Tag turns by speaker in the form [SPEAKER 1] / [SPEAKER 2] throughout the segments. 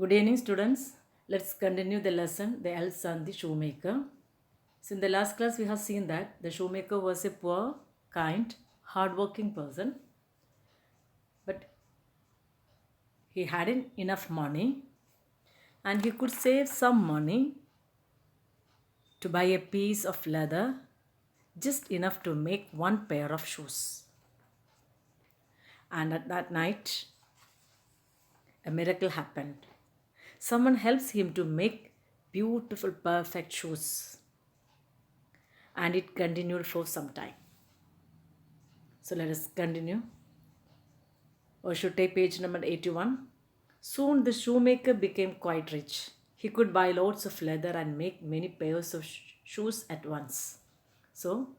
[SPEAKER 1] Good evening, students. Let's continue the lesson, The Elves and the Shoemaker. So, in the last class, we have seen that the shoemaker was a poor, kind, hardworking person, but he hadn't enough money and he could save some money to buy a piece of leather, just enough to make one pair of shoes. And at that night, a miracle happened. Someone helps him to make beautiful, perfect shoes, and it continued for some time. So let us continue. Or should take page number 81. Soon the shoemaker became quite rich. He could buy lots of leather and make many pairs of shoes at once. So,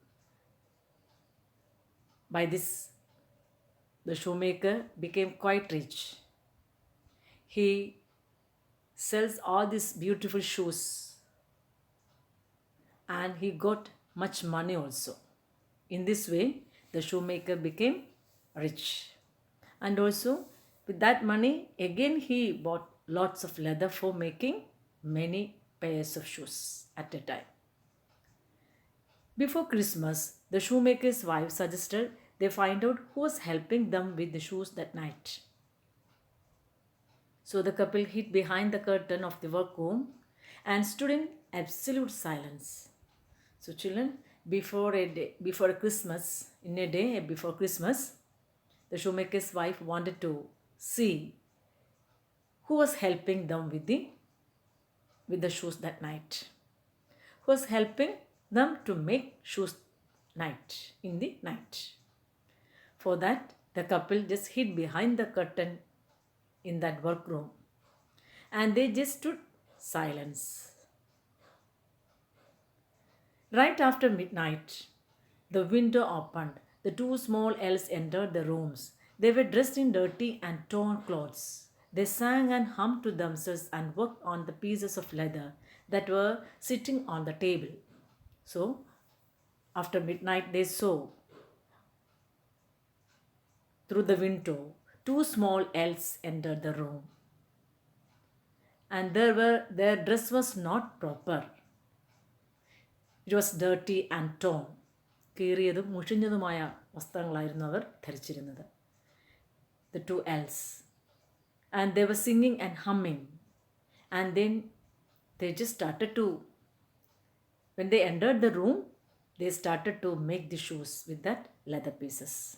[SPEAKER 1] by this, the shoemaker became quite rich. He sells all these beautiful shoes and he got much money also. In this way, the shoemaker became rich. And also, with that money, again he bought lots of leather for making many pairs of shoes at a time. Before Christmas, the shoemaker's wife suggested they find out who was helping them with the shoes that night. So the couple hid behind the curtain of the workroom and stood in absolute silence. So children, before Christmas, in a day before Christmas, the shoemaker's wife wanted to see who was helping them with the shoes that night. Who was helping them to make shoes in the night. For that, the couple just hid behind the curtain in that workroom and they just stood silence. Right after midnight, the window opened. The two small elves entered the rooms. They were dressed in dirty and torn clothes. They sang and hummed to themselves and worked on the pieces of leather that were sitting on the table. So, after midnight, they saw through the window two small elves entered the room. And their dress was not proper. It was dirty and torn. കീറിയതും മുഷിഞ്ഞതുമായ വസ്ത്രങ്ങളായിരുന്നു അവർ ധരിച്ചിരുന്നത്. The two elves. And they were singing and humming. And then they just started to, when they entered the room, they started to make the shoes with that leather pieces.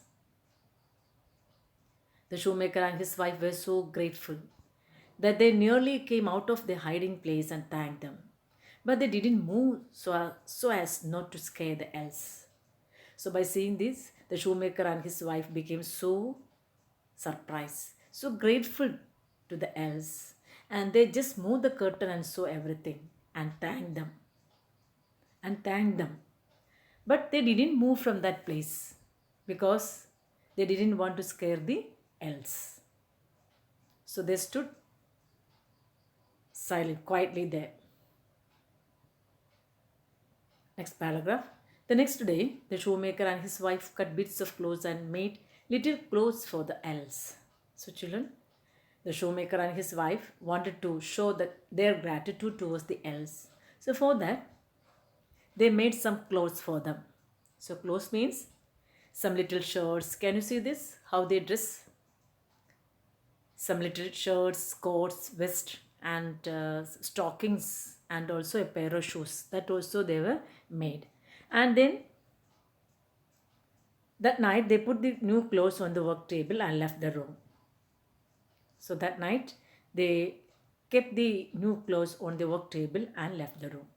[SPEAKER 1] The shoemaker and his wife were so grateful that they nearly came out of their hiding place and thanked them. But they didn't move so as not to scare the elves. So by seeing this, the shoemaker and his wife became so surprised, so grateful to the elves. And they just moved the curtain and saw everything and thanked them. But they didn't move from that place because they didn't want to scare the elves. So they stood silent, quietly there. Next paragraph. The next day, the shoemaker and his wife cut bits of clothes and made little clothes for the elves. So children, the shoemaker and his wife wanted to show their gratitude towards the elves. So for that, they made some clothes for them. So clothes means some little shirts. Can you see this? How they dress? Some little shirts, coats, vest and stockings and also a pair of shoes. That also they were made. And then that night they put the new clothes on the work table and left the room. So that night they kept the new clothes on the work table and left the room.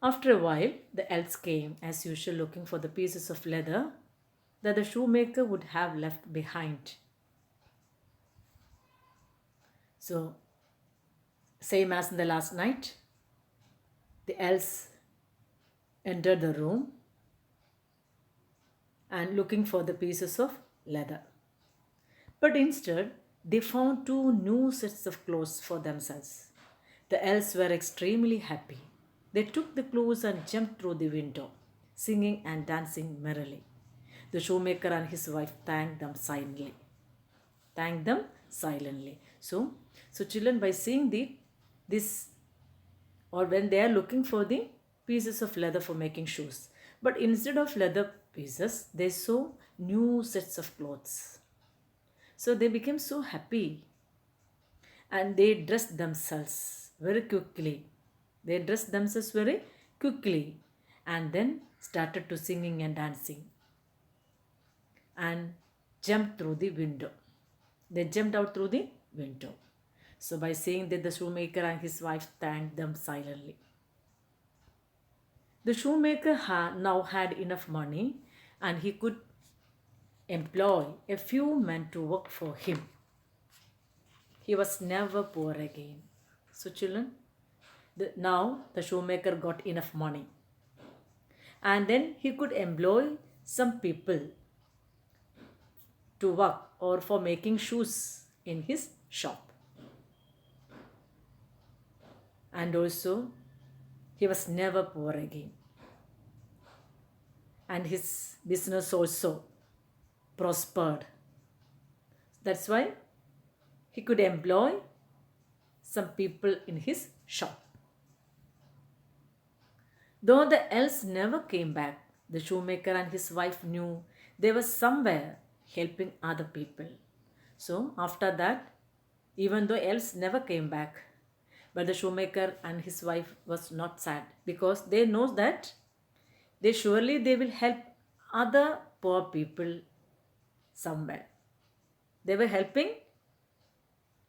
[SPEAKER 1] After a while, the elves came as usual looking for the pieces of leather that the shoemaker would have left behind. So, same as in the last night, the elves entered the room and looking for the pieces of leather. But instead, they found two new sets of clothes for themselves. The elves were extremely happy. They took the clothes and jumped through the window, singing and dancing merrily. The shoemaker and his wife thanked them silently. So children, by seeing this, or when they are looking for the pieces of leather for making shoes, but instead of leather pieces they saw new sets of clothes. So they became so happy, and they dressed themselves very quickly. They dressed themselves very quickly, and then started to singing and dancing, and jumped through the window. They jumped out through the window. So by saying that, the shoemaker and his wife thanked them silently. The shoemaker now had enough money, and he could employ a few men to work for him. He was never poor again. So children, now the shoemaker got enough money, and then he could employ some people to work or for making shoes in his shop. And also, he was never poor again, and his business also prospered. That's why he could employ some people in his shop. Though the elves never came back, the shoemaker and his wife knew they were somewhere helping other people. So after that, even though elves never came back, but the shoemaker and his wife was not sad, because they know that they will help other poor people somewhere. They were helping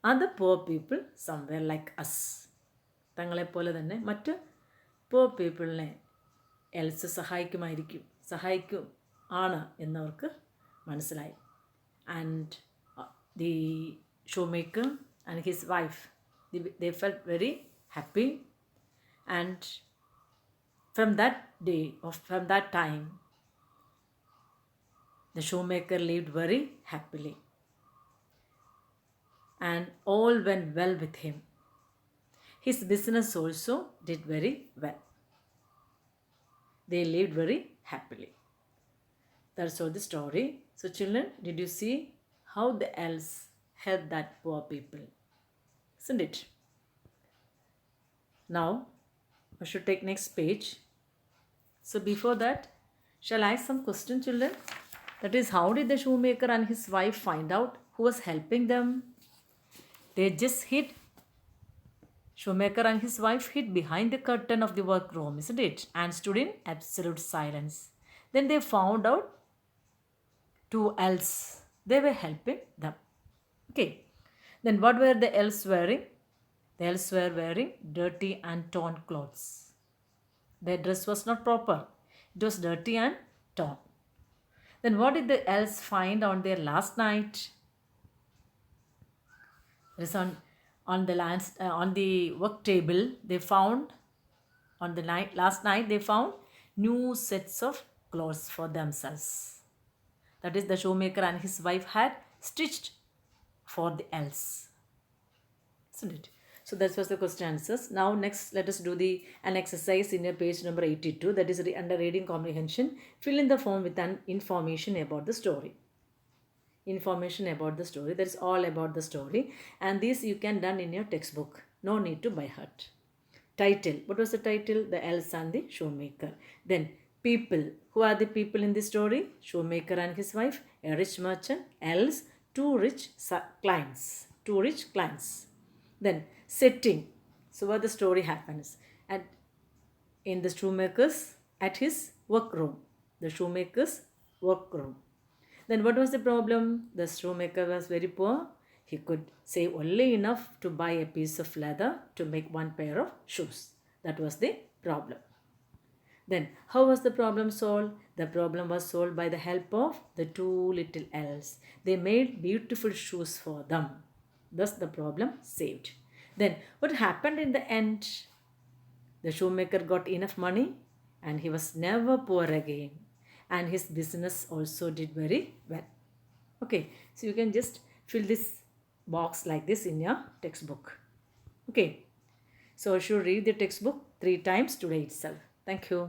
[SPEAKER 1] other poor people somewhere like us. തങ്ങളെപ്പോലെ തന്നെ മറ്റ് poor പീപ്പിളിനെ else സഹായിക്കും ആണ് എന്നവർക്ക് മനസ്സിലായി. And the shoemaker and his wife, they felt very happy, and from that day, or from that time, the shoemaker lived very happily, and all went well with him. His business also did very well. They lived very happily. That's all the story. So children, did you see how the elves helped that poor people? Isn't it? Now, I should take next page. So before that, shall I ask some question, children? That is, how did the shoemaker and his wife find out who was helping them? They just hid. Shoemaker and his wife hid behind the curtain of the workroom, isn't it? And stood in absolute silence. Then they found out two elves. They were helping them. Okay. Then what were the elves wearing? The elves were wearing dirty and torn clothes. Their dress was not proper. It was dirty and torn. Then what did the elves find on their last night? It is on the work table. They found last night they found new sets of clothes for themselves. That is, the shoemaker and his wife had stitched for the elves. Isn't it? So that was the question answers. Now next, let us do an exercise in your page number 82. That is under reading comprehension. Fill in the form with an information about the story. Information about the story. That is all about the story. And this you can done in your textbook. No need to by heart. Title. What was the title? The elves and the shoemaker. Then people. Who are the people in the story? Shoemaker and his wife, a rich merchant, elves, two rich clients. Two rich clients. Then setting. So what the story happens in the shoemaker's at his workroom. The shoemaker's workroom. Then what was the problem? The shoemaker was very poor. He could save only enough to buy a piece of leather to make one pair of shoes. That was the problem. Then how was the problem solved? The problem was solved by the help of the two little elves. They made beautiful shoes for them. Thus the problem saved. Then what happened in the end? The shoemaker got enough money, and he was never poor again. And his business also did very well. Okay, so you can just fill this box like this in your textbook. Okay, so you should read the textbook 3 times today itself. Thank you.